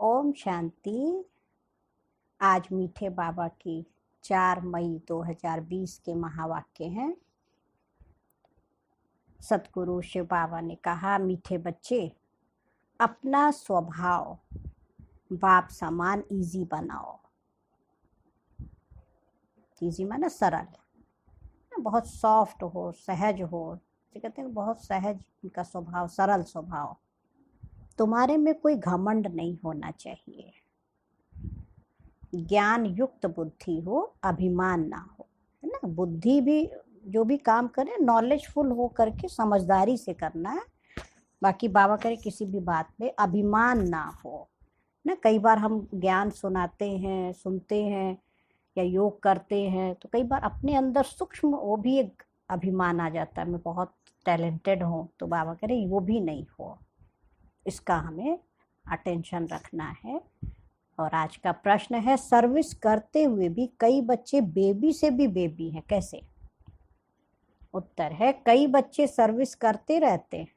ओम शांति। आज मीठे बाबा की 4 मई 2020 के महावाक्य हैं। सतगुरु शिव बाबा ने कहा, मीठे बच्चे, अपना स्वभाव बाप समान इजी बनाओ। इजी माना सरल, बहुत सॉफ्ट हो, सहज हो। कहते हैं बहुत सहज इनका स्वभाव, सरल स्वभाव। तुम्हारे में कोई घमंड नहीं होना चाहिए। ज्ञान युक्त बुद्धि हो, अभिमान ना हो, है ना। बुद्धि भी जो भी काम करे नॉलेजफुल हो करके समझदारी से करना है। बाकी बाबा करे किसी भी बात पे अभिमान ना हो ना। कई बार हम ज्ञान सुनाते हैं, सुनते हैं या योग करते हैं तो कई बार अपने अंदर सूक्ष्म वो भी एक अभिमान आ जाता है, मैं बहुत टैलेंटेड हूँ। तो बाबा कह रहे वो भी नहीं हो, इसका हमें अटेंशन रखना है। और आज का प्रश्न है, सर्विस करते हुए भी कई बच्चे बेबी से भी बेबी हैं, कैसे? उत्तर है, कई बच्चे सर्विस करते रहते हैं,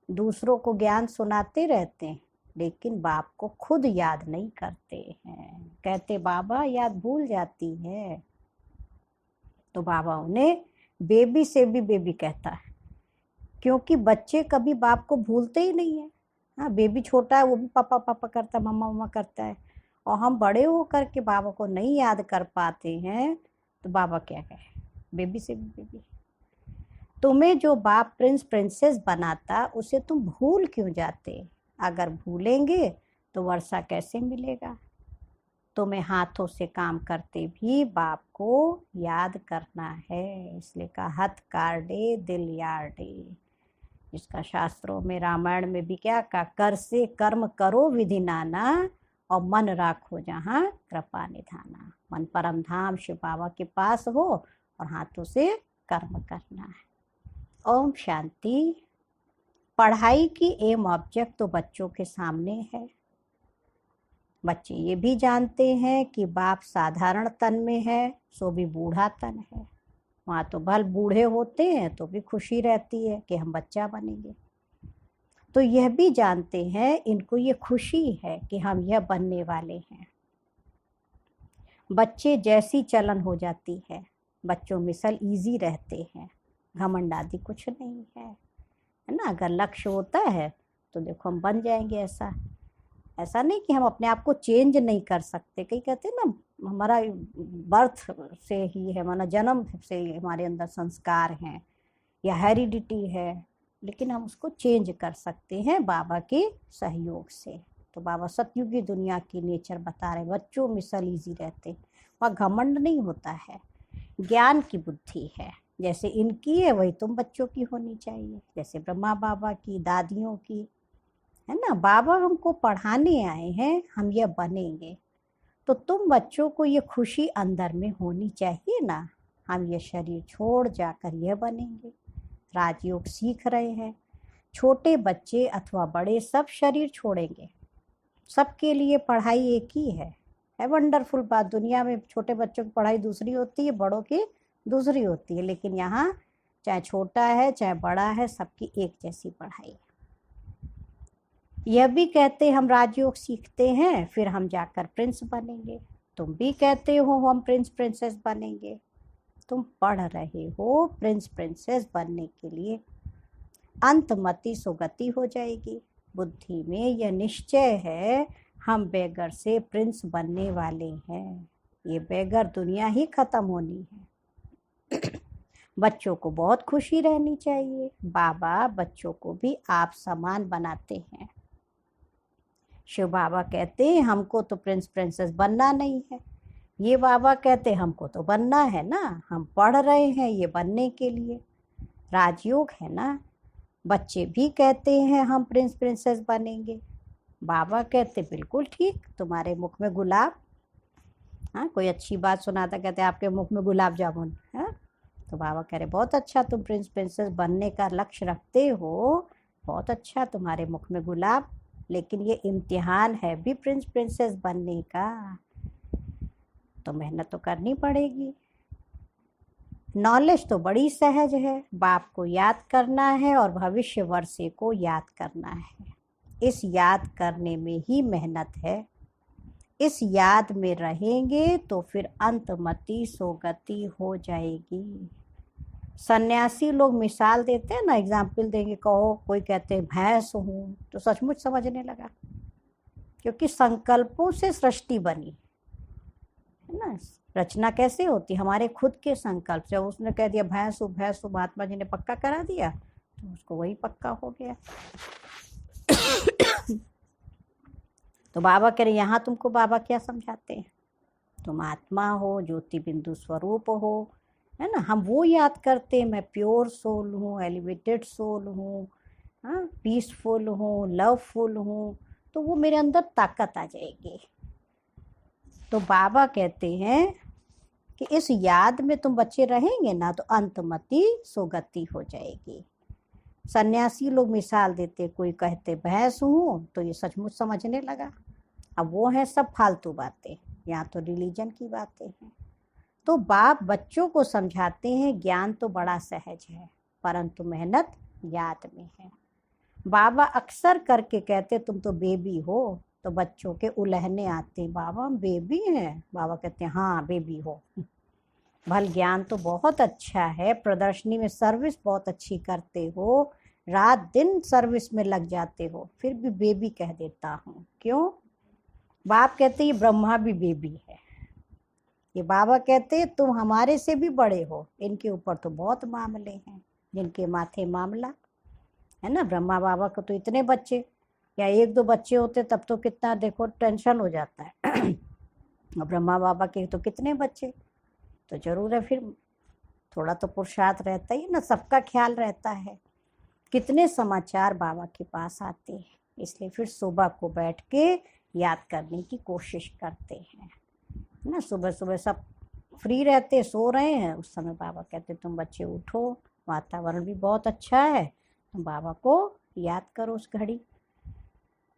दूसरों को ज्ञान सुनाते रहते हैं, लेकिन बाप को खुद याद नहीं करते हैं। कहते बाबा याद भूल जाती है। तो बाबा उन्हें बेबी से भी बेबी कहता है, क्योंकि बच्चे कभी बाप को भूलते ही नहीं है। हाँ, बेबी छोटा है वो भी पापा पापा करता है, मम्मा मम्मा करता है, और हम बड़े हो करके बाबा को नहीं याद कर पाते हैं। तो बाबा क्या कहे, बेबी से भी बेबी। तुम्हें जो बाप प्रिंस प्रिंसेस बनाता उसे तुम भूल क्यों जाते? अगर भूलेंगे तो वर्षा कैसे मिलेगा? तुम्हें हाथों से काम करते भी बाप को याद करना है। इसलिए कहा, हथ कार्डे दिल यार्डे। इसका शास्त्रों में, रामायण में भी क्या कहा, कर से कर्म करो विधि नाना, और मन राखो जहाँ कृपा निधाना। मन परम धाम शिव बाबा के पास हो और हाथों से कर्म करना है। ओम शांति। पढ़ाई की एम ऑब्जेक्ट तो बच्चों के सामने है। बच्चे ये भी जानते हैं कि बाप साधारण तन में है, सो भी बूढ़ा तन है। वहाँ तो भल बूढ़े होते हैं तो भी खुशी रहती है कि हम बच्चा बनेंगे। तो यह भी जानते हैं, इनको ये खुशी है कि हम यह बनने वाले हैं। बच्चे जैसी चलन हो जाती है, बच्चों मिसल इजी रहते हैं, घमंड आदि कुछ नहीं है ना। अगर लक्ष्य होता है तो देखो हम बन जाएंगे। ऐसा नहीं कि हम अपने आप को चेंज नहीं कर सकते। कई कहते हैं ना, हमारा बर्थ से ही है, हमारा जन्म से हमारे अंदर संस्कार हैं या हेरिडिटी है, लेकिन हम उसको चेंज कर सकते हैं बाबा के सहयोग से। तो बाबा सतयुगी दुनिया की नेचर बता रहे, बच्चों मिसल इजी रहते, वहाँ घमंड नहीं होता है, ज्ञान की बुद्धि है। जैसे इनकी है वही तुम बच्चों की होनी चाहिए, जैसे ब्रह्मा बाबा की, दादियों की, है ना। बाबा हमको पढ़ाने आए हैं, हम यह बनेंगे, तो तुम बच्चों को ये खुशी अंदर में होनी चाहिए ना, हम ये शरीर छोड़ जाकर यह बनेंगे। राजयोग सीख रहे हैं, छोटे बच्चे अथवा बड़े सब शरीर छोड़ेंगे, सबके लिए पढ़ाई एक ही है वंडरफुल बात। दुनिया में छोटे बच्चों की पढ़ाई दूसरी होती है, बड़ों की दूसरी होती है, लेकिन यहाँ चाहे छोटा है चाहे बड़ा है, सबकी एक जैसी पढ़ाई है। यह भी कहते हम राजयोग सीखते हैं, फिर हम जाकर प्रिंस बनेंगे। तुम भी कहते हो हम प्रिंस प्रिंसेस बनेंगे। तुम पढ़ रहे हो प्रिंस प्रिंसेस बनने के लिए। अंतमति सुगति हो जाएगी। बुद्धि में यह निश्चय है, हम बेगर से प्रिंस बनने वाले हैं। ये बेगर दुनिया ही खत्म होनी है। बच्चों को बहुत खुशी रहनी चाहिए। बाबा बच्चों को भी आप समान बनाते हैं। शिव बाबा कहते हैं हमको तो प्रिंस प्रिंसेस बनना नहीं है, ये बाबा कहते हमको तो बनना है ना, हम पढ़ रहे हैं ये बनने के लिए। राजयोग है ना। बच्चे भी कहते हैं हम प्रिंस प्रिंसेस बनेंगे, बाबा कहते बिल्कुल ठीक, तुम्हारे मुख में गुलाब। हाँ, कोई अच्छी बात सुनाता, कहते आपके मुख में गुलाब जामुन है, तो बाबा कह रहे बहुत अच्छा, तुम प्रिंस प्रिंसेस बनने का लक्ष्य रखते हो, बहुत अच्छा, तुम्हारे मुख में गुलाब। लेकिन ये इम्तिहान है भी प्रिंस प्रिंसेस बनने का, तो मेहनत तो करनी पड़ेगी। नॉलेज तो बड़ी सहज है, बाप को याद करना है और भविष्य वर्षे को याद करना है। इस याद करने में ही मेहनत है। इस याद में रहेंगे तो फिर अंतमति सोगति हो जाएगी। सन्यासी लोग मिसाल देते हैं ना, एग्जाम्पल देंगे, कहो कोई कहते हैं भैंस हूँ, तो सचमुच समझने लगा, क्योंकि संकल्पों से सृष्टि बनी है ना। रचना कैसे होती, हमारे खुद के संकल्प से। उसने कह दिया भैंस हूँ भैंस हूँ, महात्मा जी ने पक्का करा दिया तो उसको वही पक्का हो गया। तो बाबा कह रहे यहाँ तुमको बाबा क्या समझाते हैं, तुम आत्मा हो, ज्योति बिंदु स्वरूप हो, है ना। हम वो याद करते हैं, मैं प्योर सोल हूँ, एलिवेटेड सोल हूँ, हाँ, पीसफुल हूँ, लवफुल हूँ, तो वो मेरे अंदर ताकत आ जाएगी। तो बाबा कहते हैं कि इस याद में तुम बच्चे रहेंगे ना तो अंतमति सोगति हो जाएगी। सन्यासी लोग मिसाल देते, कोई कहते भैंस हूँ, तो ये सचमुच समझने लगा। अब वो है सब फालतू बातें, यहाँ तो रिलीजन की बातें हैं। तो बाप बच्चों को समझाते हैं ज्ञान तो बड़ा सहज है, परंतु मेहनत याद में है। बाबा अक्सर करके कहते तुम तो बेबी हो, तो बच्चों के उलहने आते, बाबा हम बेबी हैं। बाबा कहते हैं हाँ बेबी हो, भल ज्ञान तो बहुत अच्छा है, प्रदर्शनी में सर्विस बहुत अच्छी करते हो, रात दिन सर्विस में लग जाते हो, फिर भी बेबी कह देता हूँ। क्यों? बाप कहते ये ब्रह्मा भी बेबी है। ये बाबा कहते तुम हमारे से भी बड़े हो, इनके ऊपर तो बहुत मामले हैं, जिनके माथे मामला है ना। ब्रह्मा बाबा को तो इतने बच्चे, या एक दो बच्चे होते तब तो कितना देखो टेंशन हो जाता है। ब्रह्मा बाबा के तो कितने बच्चे, तो जरूर है फिर थोड़ा तो पुरुषार्थ रहता ही ना, सबका ख्याल रहता है। कितने समाचार बाबा के पास आते हैं, इसलिए फिर सुबह को बैठ के याद करने की कोशिश करते हैं ना। सुबह सुबह सब फ्री रहते, सो रहे हैं, उस समय बाबा कहते तुम बच्चे उठो, वातावरण भी बहुत अच्छा है, तुम बाबा को याद करो उस घड़ी।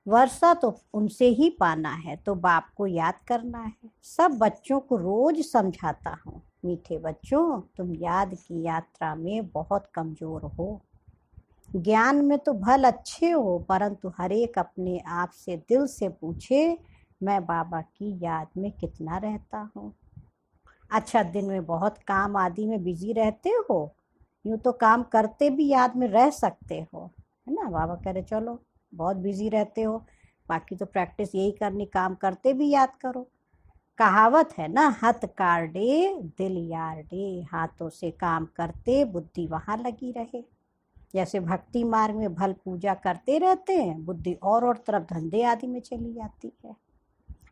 वर्षा तो उनसे ही पाना है, तो बाप को याद करना है। सब बच्चों को रोज समझाता हूँ, मीठे बच्चों तुम याद की यात्रा में बहुत कमजोर हो। ज्ञान में तो भल अच्छे हो, परंतु हर एक अपने आप से दिल से पूछे मैं बाबा की याद में कितना रहता हूँ। अच्छा, दिन में बहुत काम आदि में बिजी रहते हो, यूँ तो काम करते भी याद में रह सकते हो, है ना। बाबा कह रहे चलो बहुत बिजी रहते हो, बाकी तो प्रैक्टिस यही करनी, काम करते भी याद करो। कहावत है ना, हथ काटे दिल यार्डे, हाथों से काम करते बुद्धि वहाँ लगी रहे। जैसे भक्ति मार्ग में भल पूजा करते रहते हैं, बुद्धि और तरफ धंधे आदि में चली जाती है।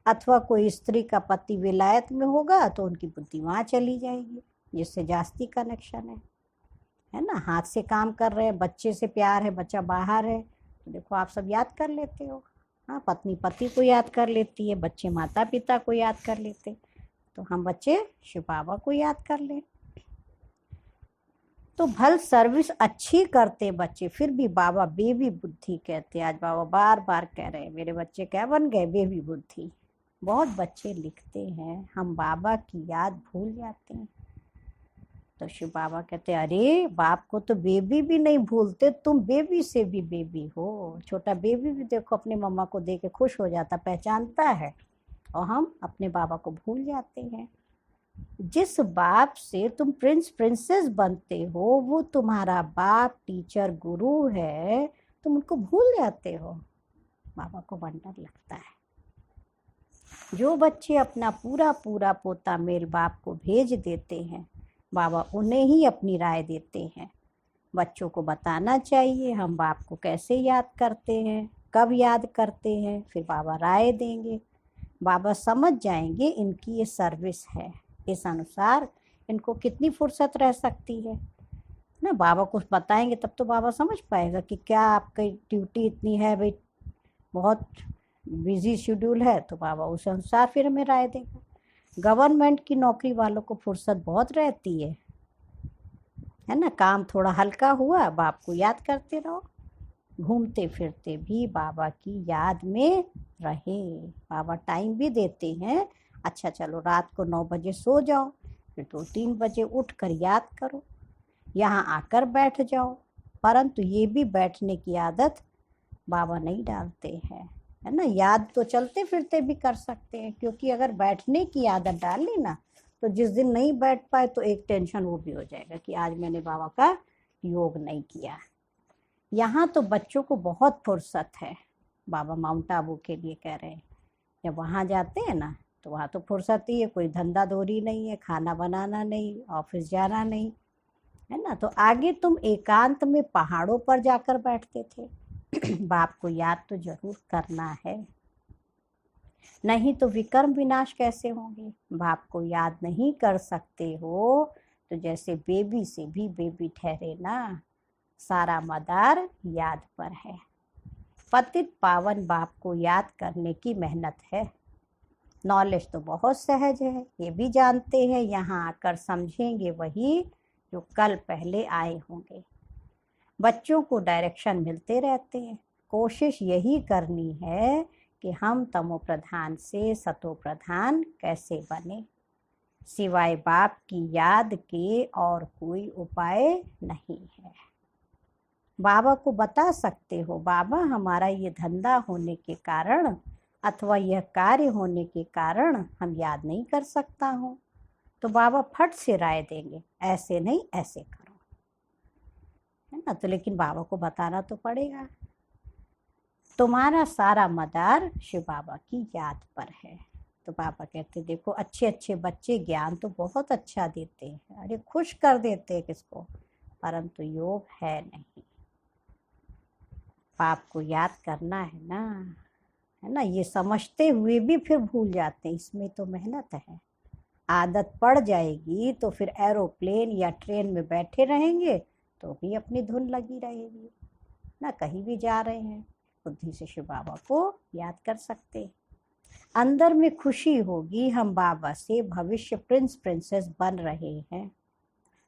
अथवा कोई स्त्री का पति विलायत में होगा तो उनकी बुद्धि वहाँ चली जाएगी, जिससे जास्ती कनेक्शन है ना। हाथ से काम कर रहे हैं, बच्चे से प्यार है, बच्चा बाहर है, तो देखो आप सब याद कर लेते हो। हाँ, पत्नी पति को याद कर लेती है, बच्चे माता पिता को याद कर लेते, तो हम बच्चे शिव बाबा को याद कर ले। तो भल सर्विस अच्छी करते बच्चे, फिर भी बाबा बेबी बुद्धि कहते। आज बाबा बार बार कह रहे हैं मेरे बच्चे क्या बन गए, बेबी बुद्धि। बहुत बच्चे लिखते हैं हम बाबा की याद भूल जाते हैं, तो शिव बाबा कहते अरे बाप को तो बेबी भी नहीं भूलते, तुम बेबी से भी बेबी हो। छोटा बेबी भी देखो अपने मम्मा को देख के खुश हो जाता, पहचानता है, और हम अपने बाबा को भूल जाते हैं। जिस बाप से तुम प्रिंस प्रिंसेस बनते हो वो तुम्हारा बाप टीचर गुरु है, तुम उनको भूल जाते हो। बाबा को वंडर लगता है। जो बच्चे अपना पूरा पूरा पोता मेल बाप को भेज देते हैं, बाबा उन्हें ही अपनी राय देते हैं। बच्चों को बताना चाहिए हम बाप को कैसे याद करते हैं, कब याद करते हैं, फिर बाबा राय देंगे। बाबा समझ जाएंगे इनकी ये सर्विस है, इस अनुसार इनको कितनी फुर्सत रह सकती है ना। बाबा को बताएंगे तब तो बाबा समझ पाएगा कि क्या आपकी ड्यूटी इतनी है भाई, बहुत बिजी शेड्यूल है, तो बाबा उस अनुसार फिर हमें राय देगा। गवर्नमेंट की नौकरी वालों को फुर्सत बहुत रहती है ना। काम थोड़ा हल्का हुआ, बाप को याद करते रहो, घूमते फिरते भी बाबा की याद में रहे। बाबा टाइम भी देते हैं, अच्छा चलो रात को 9 बजे सो जाओ, फिर 2-3 बजे उठ कर याद करो, यहाँ आकर बैठ जाओ। परंतु ये भी बैठने की आदत बाबा नहीं डालते हैं, है ना। याद तो चलते फिरते भी कर सकते हैं, क्योंकि अगर बैठने की आदत डाल ली ना, तो जिस दिन नहीं बैठ पाए तो एक टेंशन वो भी हो जाएगा कि आज मैंने बाबा का योग नहीं किया। यहाँ तो बच्चों को बहुत फुर्सत है, बाबा माउंट आबू के लिए कह रहे हैं। जब वहाँ जाते हैं ना, तो वहाँ तो फुर्सत ही है, कोई धंधा दोरी नहीं है, खाना बनाना नहीं, ऑफिस जाना नहीं, है ना। तो आगे तुम एकांत में पहाड़ों पर जाकर बैठते थे। बाप को याद तो जरूर करना है, नहीं तो विकर्म विनाश कैसे होंगे। बाप को याद नहीं कर सकते हो तो जैसे बेबी से भी बेबी ठहरे ना। सारा मदार याद पर है। पतित पावन बाप को याद करने की मेहनत है। नॉलेज तो बहुत सहज है, ये भी जानते हैं, यहाँ आकर समझेंगे वही जो कल पहले आए होंगे। बच्चों को डायरेक्शन मिलते रहते हैं, कोशिश यही करनी है कि हम तमो प्रधान से सतो प्रधान कैसे बने। सिवाय बाप की याद के और कोई उपाय नहीं है। बाबा को बता सकते हो, बाबा हमारा ये धंधा होने के कारण अथवा यह कार्य होने के कारण हम याद नहीं कर सकता हूँ, तो बाबा फट से राय देंगे, ऐसे नहीं ऐसे करो, है ना। तो लेकिन बाबा को बताना तो पड़ेगा। तुम्हारा सारा मदार शिव बाबा की याद पर है। तो बाबा कहते देखो, अच्छे अच्छे बच्चे ज्ञान तो बहुत अच्छा देते हैं, अरे खुश कर देते हैं किसको, परंतु योग है नहीं। बाप को याद करना है ना, है ना। ये समझते हुए भी फिर भूल जाते हैं, इसमें तो मेहनत है। आदत पड़ जाएगी तो फिर एरोप्लेन या ट्रेन में बैठे रहेंगे तो भी अपनी धुन लगी रहेगी ना। कहीं भी जा रहे हैं, बुद्धि से शिव बाबा को याद कर सकते। अंदर में खुशी होगी, हम बाबा से भविष्य प्रिंस प्रिंसेस बन रहे हैं।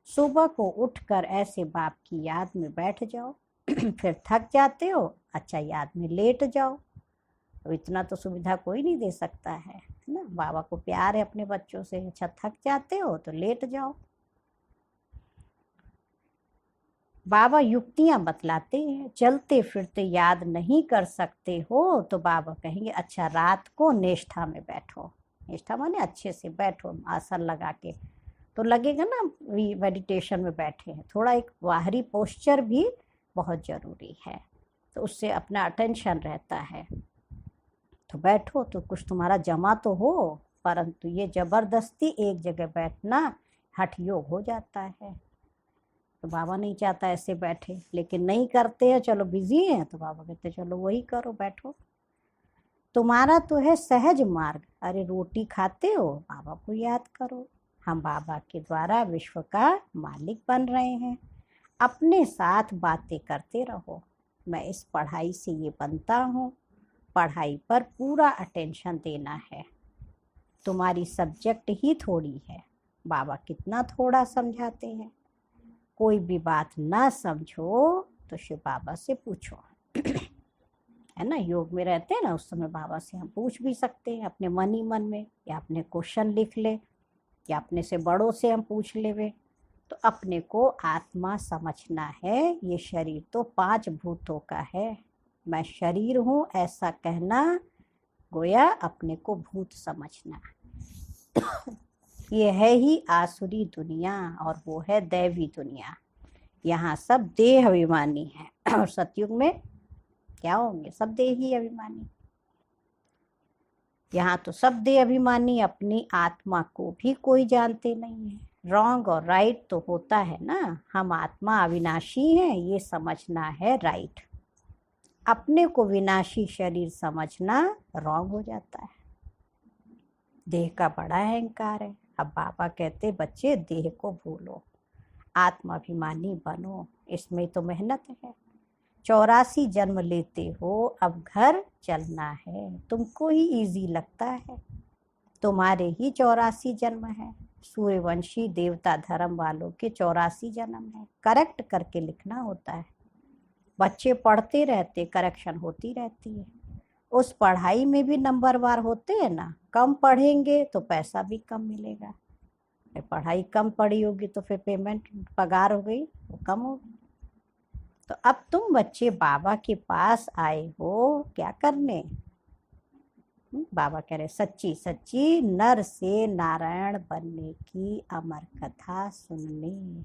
सुबह को उठकर ऐसे बाप की याद में बैठ जाओ। फिर थक जाते हो, अच्छा याद में लेट जाओ। तो इतना तो सुविधा कोई नहीं दे सकता है ना। बाबा को प्यार है अपने बच्चों से, अच्छा थक जाते हो तो लेट जाओ। बाबा युक्तियां बतलाते हैं, चलते फिरते याद नहीं कर सकते हो तो बाबा कहेंगे अच्छा रात को निष्ठा में बैठो। निष्ठा माने अच्छे से बैठो आसन लगा के, तो लगेगा ना मेडिटेशन में बैठे हैं। थोड़ा एक बाहरी पोस्चर भी बहुत जरूरी है, तो उससे अपना अटेंशन रहता है। तो बैठो तो कुछ तुम्हारा जमा तो हो, परंतु ये जबरदस्ती एक जगह बैठना हठ योग हो जाता है। तो बाबा नहीं चाहता ऐसे बैठे, लेकिन नहीं करते हैं, चलो बिजी हैं, तो बाबा कहते चलो वही करो, बैठो। तुम्हारा तो है सहज मार्ग, अरे रोटी खाते हो बाबा को याद करो। हम बाबा के द्वारा विश्व का मालिक बन रहे हैं। अपने साथ बातें करते रहो, मैं इस पढ़ाई से ये बनता हूँ। पढ़ाई पर पूरा अटेंशन देना है। तुम्हारी सब्जेक्ट ही थोड़ी है, बाबा कितना थोड़ा समझाते हैं। कोई भी बात ना समझो तो शिव बाबा से पूछो, है ना। योग में रहते हैं ना, उस समय बाबा से हम पूछ भी सकते हैं अपने मन ही मन में, या अपने क्वेश्चन लिख ले, या अपने से बड़ों से हम पूछ लेवे। तो अपने को आत्मा समझना है। ये शरीर तो 5 भूतों का है, मैं शरीर हूँ ऐसा कहना गोया अपने को भूत समझना। ये है ही आसुरी दुनिया और वो है दैवी दुनिया। यहाँ सब देह अभिमानी है और सतयुग में क्या होंगे, सब देही अभिमानी। यहाँ तो सब देह अभिमानी, अपनी आत्मा को भी कोई जानते नहीं है। रॉन्ग और राइट तो होता है ना, हम आत्मा अविनाशी हैं ये समझना है राइट। अपने को विनाशी शरीर समझना रॉन्ग हो जाता है। देह का बड़ा अहंकार है। अब बाबा कहते बच्चे देह को भूलो, आत्माभिमानी बनो, इसमें तो मेहनत है। 84 जन्म लेते हो, अब घर चलना है। तुमको ही इजी लगता है, तुम्हारे ही 84 जन्म है। सूर्यवंशी देवता धर्म वालों के 84 जन्म है। करेक्ट करके लिखना होता है। बच्चे पढ़ते रहते, करेक्शन होती रहती है। उस पढ़ाई में भी नंबरवार होते हैं ना। कम पढ़ेंगे तो पैसा भी कम मिलेगा, पढ़ाई कम पढ़ी होगी तो फिर पेमेंट पगार हो गई वो कम होगी। तो अब तुम बच्चे बाबा के पास आए हो क्या करने? बाबा कह रहे सच्ची सच्ची नर से नारायण बनने की अमर कथा सुनने।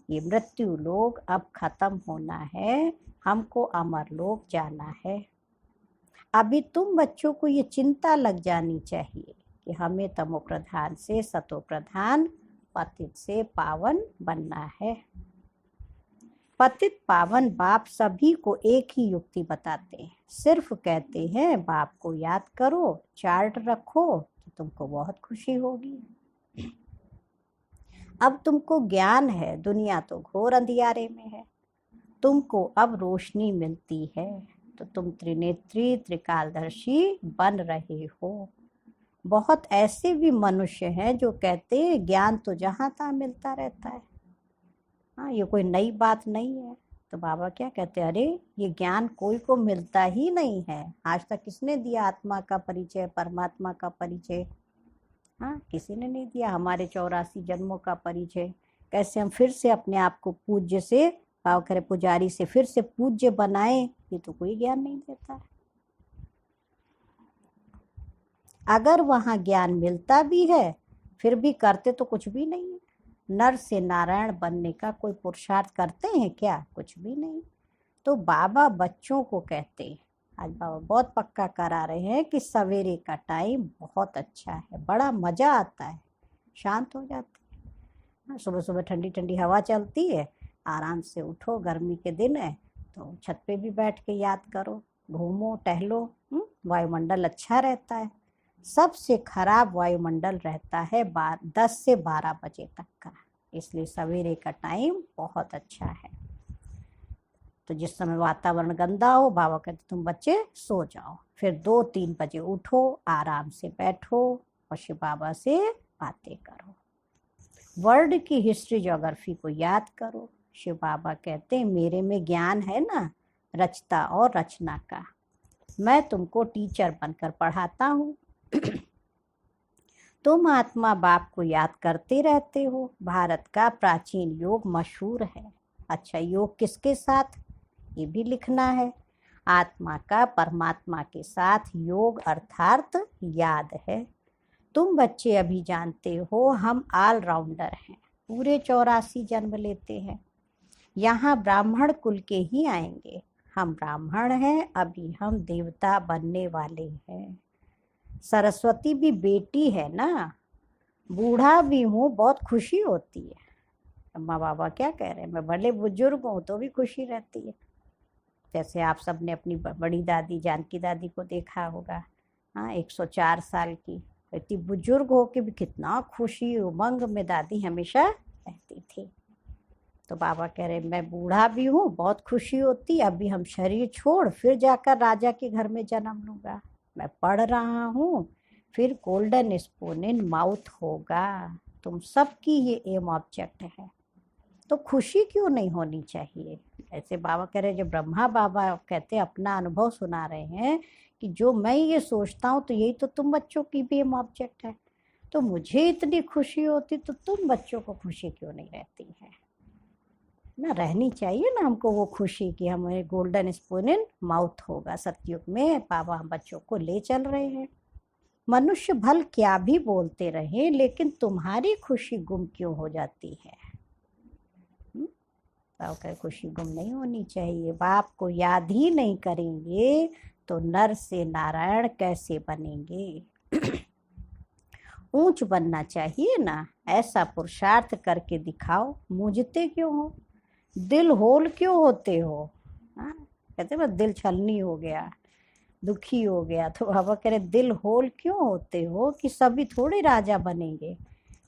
ये मृत्यु लोक अब खत्म होना है, हमको अमर लोक जाना है। अभी तुम बच्चों को ये चिंता लग जानी चाहिए कि हमें तमो प्रधान से सतो प्रधान, पतित से पावन बनना है। पतित पावन बाप सभी को एक ही युक्ति बताते हैं, सिर्फ कहते हैं बाप को याद करो, चार्ट रखो तो तुमको बहुत खुशी होगी। अब तुमको ज्ञान है, दुनिया तो घोर अंधियारे में है, तुमको अब रोशनी मिलती है, तो तुम त्रिनेत्री त्रिकालदर्शी बन रहे हो। बहुत ऐसे भी मनुष्य हैं जो कहते हैं ज्ञान तो जहाँ तहाँ मिलता रहता है, हाँ ये कोई नई बात नहीं है। तो बाबा क्या कहते हैं, अरे ये ज्ञान कोई को मिलता ही नहीं है। आज तक किसने दिया आत्मा का परिचय, परमात्मा का परिचय? हाँ किसी ने नहीं दिया। हमारे 84 जन्मों का परिचय कैसे हम फिर से अपने आप को पूज्य से, बाबा करे पुजारी से फिर से पूज्य बनाए, ये तो कोई ज्ञान नहीं देता है। अगर वहाँ ज्ञान मिलता भी है फिर भी करते तो कुछ भी नहीं है। नर से नारायण बनने का कोई पुरुषार्थ करते हैं क्या? कुछ भी नहीं। तो बाबा बच्चों को कहते हैं, आज बाबा बहुत पक्का करा रहे हैं कि सवेरे का टाइम बहुत अच्छा है, बड़ा मजा आता है, शांत हो जाते हैं। सुबह सुबह ठंडी ठंडी हवा चलती है, आराम से उठो, गर्मी के दिन है तो छत पे भी बैठ के याद करो, घूमो टहलो, वायुमंडल अच्छा रहता है। सबसे खराब वायुमंडल रहता है 10 से 12 बजे तक का, इसलिए सवेरे का टाइम बहुत अच्छा है। तो जिस समय वातावरण गंदा हो, बाबा कहते तुम बच्चे सो जाओ, फिर 2-3 बजे उठो, आराम से बैठो और शिव बाबा से बातें करो, वर्ल्ड की हिस्ट्री ज्योग्राफी को याद करो। शिव बाबा कहते हैं मेरे में ज्ञान है ना, रचता और रचना का, मैं तुमको टीचर बनकर पढ़ाता हूँ। तुम आत्मा बाप को याद करते रहते हो। भारत का प्राचीन योग मशहूर है। अच्छा योग किसके साथ, ये भी लिखना है। आत्मा का परमात्मा के साथ योग अर्थात याद है। तुम बच्चे अभी जानते हो हम ऑलराउंडर हैं, पूरे 84 जन्म लेते हैं। यहाँ ब्राह्मण कुल के ही आएंगे, हम ब्राह्मण हैं, अभी हम देवता बनने वाले हैं। सरस्वती भी बेटी है ना, बूढ़ा भी हूँ, बहुत खुशी होती है। अम्मा बाबा क्या कह रहे हैं, मैं भले बुजुर्ग हूँ तो भी खुशी रहती है। जैसे आप सबने अपनी बड़ी दादी जानकी दादी को देखा होगा, हाँ 104 साल की, इतनी बुजुर्ग हो के भी कितना खुशी उमंग में दादी हमेशा रहती थी। तो बाबा कह रहे मैं बूढ़ा भी हूँ, बहुत खुशी होती, अभी हम शरीर छोड़ फिर जाकर राजा के घर में जन्म लूँगा। मैं पढ़ रहा हूँ, फिर गोल्डन स्पून इन माउथ होगा। तुम सबकी ये एम ऑब्जेक्ट है, तो खुशी क्यों नहीं होनी चाहिए? ऐसे बाबा कह रहे, जो ब्रह्मा बाबा कहते अपना अनुभव सुना रहे हैं कि जो मैं ये सोचता हूँ तो यही तो तुम बच्चों की भी एम ऑब्जेक्ट है। तो मुझे इतनी खुशी होती तो तुम बच्चों को खुशी क्यों नहीं रहती है ना? रहनी चाहिए ना हमको वो खुशी कि हमें गोल्डन स्पून इन माउथ होगा। सतयुग में बाबा हम बच्चों को ले चल रहे हैं। मनुष्य भल क्या भी बोलते रहे, लेकिन तुम्हारी खुशी गुम क्यों हो जाती है? बाबा खुशी गुम नहीं होनी चाहिए। बाप को याद ही नहीं करेंगे तो नर से नारायण कैसे बनेंगे? ऊंच बनना चाहिए ना, ऐसा पुरुषार्थ करके दिखाओ। मूझते क्यों हो, दिल होल क्यों होते हो? कहते बस दिल छलनी हो गया, दुखी हो गया। तो बाबा कह रहे दिल होल क्यों होते हो कि सभी थोड़े राजा बनेंगे।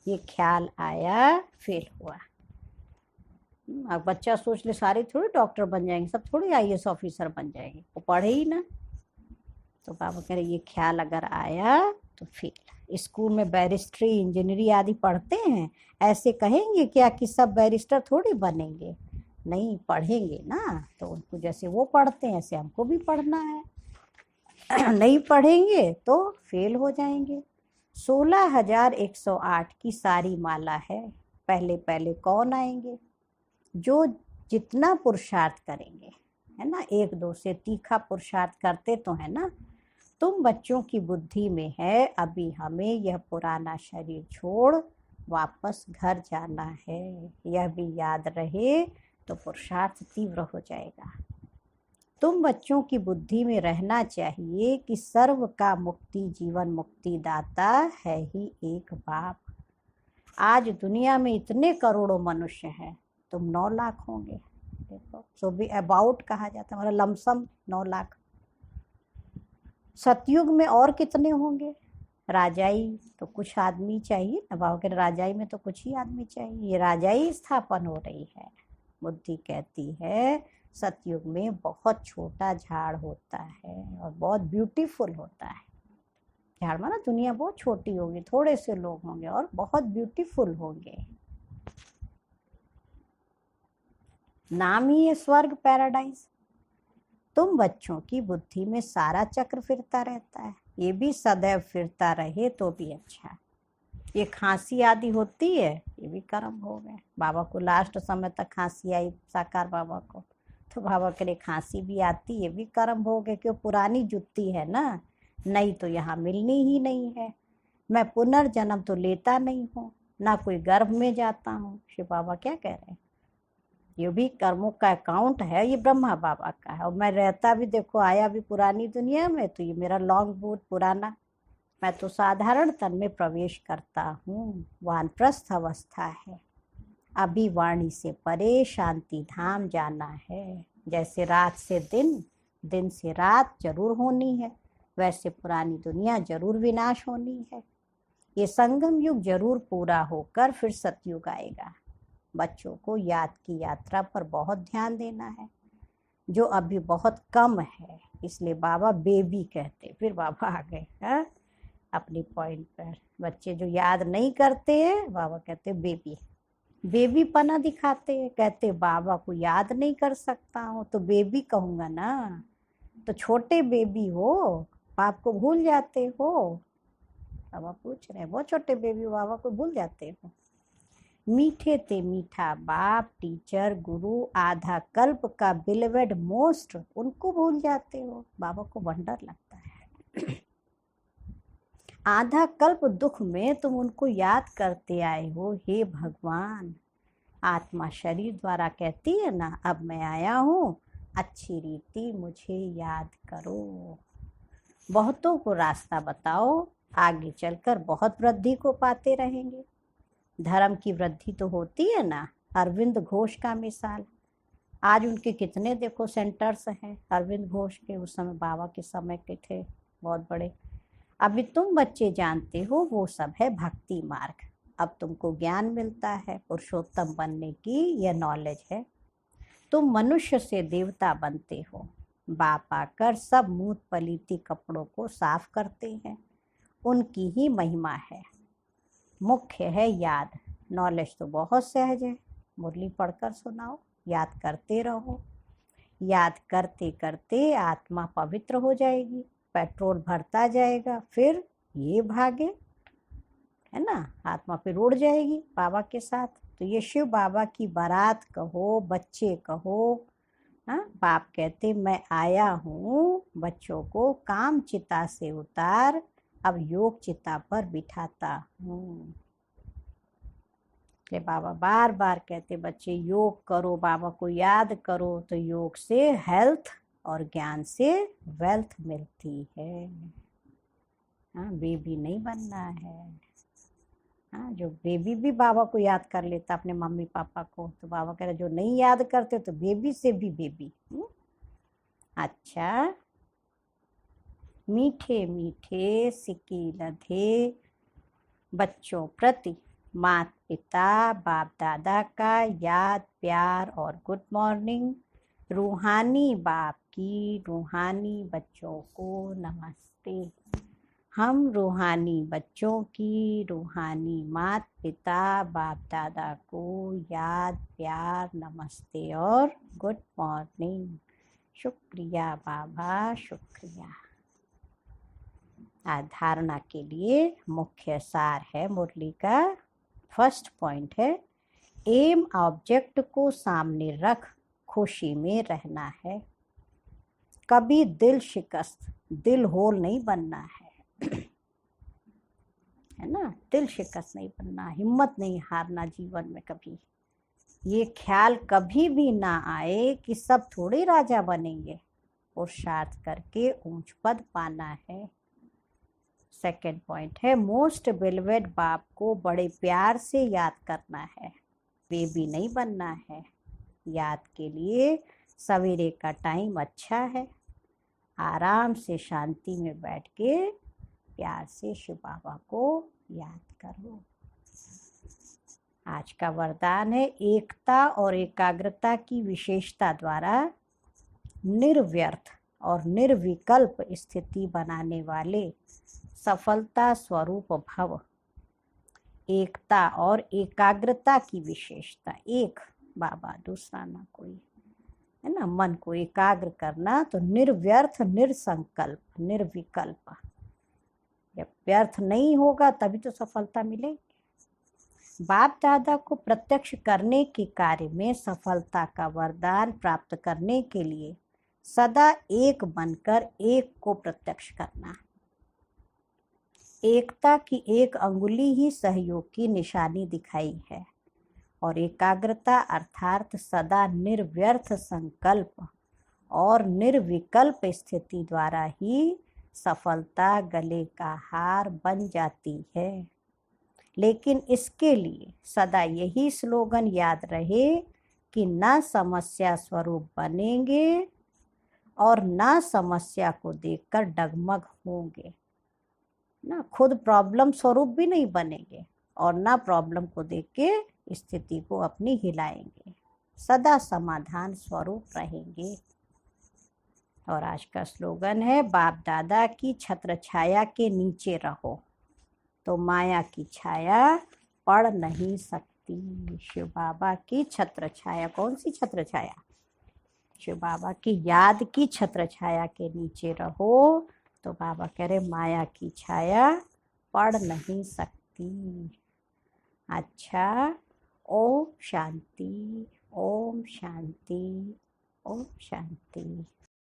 ये ख्याल आया फेल हुआ। अब बच्चा सोच ले सारे थोड़े डॉक्टर बन जाएंगे, सब थोड़े IAS ऑफिसर बन जाएंगे, वो पढ़े ही ना। तो बाबा कह रहे ये ख्याल अगर आया तो फेल। स्कूल में बैरिस्ट्री इंजीनियरिंग आदि पढ़ते हैं, ऐसे कहेंगे क्या कि सब बैरिस्टर थोड़ी बनेंगे? नहीं, पढ़ेंगे ना, तो उनको जैसे वो पढ़ते हैं ऐसे हमको भी पढ़ना है। नहीं पढ़ेंगे तो फेल हो जाएंगे। 16,108 की सारी माला है, पहले पहले कौन आएंगे? जो जितना पुरुषार्थ करेंगे, है ना, एक दो से तीखा पुरुषार्थ करते तो है ना। तुम बच्चों की बुद्धि में है अभी हमें यह पुराना शरीर छोड़ वापस घर जाना है, यह भी याद रहे तो पुरुषार्थ तीव्र हो जाएगा। तुम बच्चों की बुद्धि में रहना चाहिए कि सर्व का मुक्ति जीवन मुक्ति दाता है ही एक बाप। आज दुनिया में इतने करोड़ों मनुष्य हैं, तुम 9 लाख होंगे। देखो, सो भी अबाउट कहा जाता है, मतलब लमसम 9 लाख। सतयुग में और कितने होंगे? राजाई तो कुछ आदमी चाहिए ना बाबा के, राजाई में तो कुछ ही आदमी चाहिए, ये राजाई स्थापन हो रही है। बुद्धि कहती है सतयुग में बहुत छोटा झाड़ होता है और बहुत ब्यूटीफुल होता है। झाड़ माना दुनिया बहुत छोटी होगी, थोड़े से लोग होंगे और बहुत ब्यूटीफुल होंगे। नाम ही है स्वर्ग, पैराडाइज। तुम बच्चों की बुद्धि में सारा चक्र फिरता रहता है, ये भी सदैव फिरता रहे तो भी अच्छा। ये खांसी आदि होती है, ये भी कर्म हो गए। बाबा को लास्ट समय तक खांसी आई, साकार बाबा को, तो बाबा के लिए खांसी भी आती, ये भी कर्म हो गए, क्यों? पुरानी जुत्ती है ना, नई तो यहाँ मिलनी ही नहीं है। मैं पुनर्जन्म तो लेता नहीं हूँ, ना कोई गर्भ में जाता हूँ। शिव बाबा क्या कह रहे हैं? ये भी कर्मों का अकाउंट है, ये ब्रह्मा बाबा का है। और मैं रहता भी, देखो आया भी पुरानी दुनिया में, तो ये मेरा लॉन्ग बूट पुराना। मैं तो साधारण तन में प्रवेश करता हूँ, वानप्रस्थ अवस्था है। अभी वाणी से परे शांति धाम जाना है। जैसे रात से दिन, दिन से रात जरूर होनी है, वैसे पुरानी दुनिया जरूर विनाश होनी है। ये संगम युग जरूर पूरा होकर फिर सतयुग आएगा। बच्चों को याद की यात्रा पर बहुत ध्यान देना है, जो अभी बहुत कम है, इसलिए बाबा बेबी कहते। फिर बाबा आ गए हैं अपनी पॉइंट पर। बच्चे जो याद नहीं करते हैं, बाबा कहते बेबी, बेबी पना दिखाते हैं। कहते बाबा को याद नहीं कर सकता हूँ तो बेबी कहूँगा ना, तो छोटे बेबी हो, बाप को भूल जाते हो। बाबा पूछ रहे हैं, बहुत छोटे बेबी हो, बाबा को भूल जाते हो। मीठे ते मीठा बाप, टीचर, गुरु, आधा कल्प का बिलवेड मोस्ट, उनको भूल जाते हो। बाबा को वंडर लगता है। आधा कल्प दुख में तुम उनको याद करते आए हो। हे भगवान, आत्मा शरीर द्वारा कहती है ना, अब मैं आया हूँ, अच्छी रीति मुझे याद करो। बहुतों को रास्ता बताओ, आगे चलकर बहुत वृद्धि को पाते रहेंगे। धर्म की वृद्धि तो होती है ना। अरविंद घोष का मिसाल, आज उनके कितने देखो सेंटर्स हैं अरविंद घोष के, उस समय बाबा के समय के थे बहुत बड़े। अभी तुम बच्चे जानते हो वो सब है भक्ति मार्ग। अब तुमको ज्ञान मिलता है पुरुषोत्तम बनने की, यह नॉलेज है। तुम मनुष्य से देवता बनते हो। बाप आकर सब मूत पलीती कपड़ों को साफ करते हैं, उनकी ही महिमा है। मुख्य है याद। नॉलेज तो बहुत सहज है, मुरली पढ़कर सुनाओ, याद करते रहो। याद करते करते आत्मा पवित्र हो जाएगी, पेट्रोल भरता जाएगा, फिर ये भागे, है ना, आत्मा फिर उड़ जाएगी बाबा के साथ। तो ये शिव बाबा की बारात कहो, बच्चे कहो। हाँ, बाप कहते मैं आया हूँ बच्चों को काम चिता से उतार, अब योग चिता पर बिठाता हूँ। बाबा बार बार कहते बच्चे योग करो, बाबा को याद करो, तो योग से हेल्थ और ज्ञान से वेल्थ मिलती है। हाँ, बेबी नहीं बनना है। हाँ, जो बेबी भी बाबा को याद कर लेता अपने मम्मी पापा को, तो बाबा कह रहे जो नहीं याद करते तो बेबी से भी बेबी। अच्छा, मीठे मीठे सिक्की लधे बच्चों प्रति माता पिता बाप दादा का याद प्यार और गुड मॉर्निंग। रूहानी बाप की रूहानी बच्चों को नमस्ते। हम रूहानी बच्चों की रूहानी माता पिता बाप दादा को याद प्यार नमस्ते और गुड मॉर्निंग। शुक्रिया बाबा, शुक्रिया। धारणा के लिए मुख्य सार है मुरली का। फर्स्ट पॉइंट है एम ऑब्जेक्ट को सामने रख खुशी में रहना है। कभी दिल शिकस्त, दिल होल नहीं बनना है ना, दिल शिकस्त नहीं बनना, हिम्मत नहीं हारना जीवन में कभी। ये ख्याल कभी भी ना आए कि सब थोड़े राजा बनेंगे, पुरुषार्थ करके ऊंच पद पाना है। सेकंड पॉइंट है, मोस्ट बिलवेड बाप को बड़े प्यार से याद करना है, वे भी नहीं बनना है। याद के लिए सवेरे का टाइम अच्छा है, आराम से शांति में बैठ के प्यार से शिव बाबा को याद करो। आज का वरदान है, एकता और एकाग्रता की विशेषता द्वारा निर्व्यर्थ और निर्विकल्प स्थिति बनाने वाले सफलता स्वरूप भव। एकता और एकाग्रता की विशेषता, एक बाबा दूसरा ना कोई, है ना। मन को एकाग्र करना तो निर्व्यर्थ निरसंकल्प निर्विकल्प, जब व्यर्थ नहीं होगा तभी तो सफलता मिलेगी। बाप दादा को प्रत्यक्ष करने के कार्य में सफलता का वरदान प्राप्त करने के लिए सदा एक बनकर एक को प्रत्यक्ष करना। एकता की एक अंगुली ही सहयोग की निशानी दिखाई है और एकाग्रता अर्थात सदा निर्व्यर्थ संकल्प और निर्विकल्प स्थिति द्वारा ही सफलता गले का हार बन जाती है। लेकिन इसके लिए सदा यही स्लोगन याद रहे कि ना समस्या स्वरूप बनेंगे और ना समस्या को देखकर डगमग होंगे, ना खुद प्रॉब्लम स्वरूप भी नहीं बनेंगे और ना प्रॉब्लम को देख के स्थिति को अपनी हिलाएंगे, सदा समाधान स्वरूप रहेंगे। और आज का स्लोगन है, बाप दादा की छत्र छाया के नीचे रहो तो माया की छाया पड़ नहीं सकती। शिव बाबा की छत्र छाया, कौन सी छत्र छाया? शिव बाबा की याद की छत्र छाया के नीचे रहो तो बाबा कह रहे माया की छाया पड़ नहीं सकती। अच्छा, ओम शांति, ओम शांति, ओम शांति।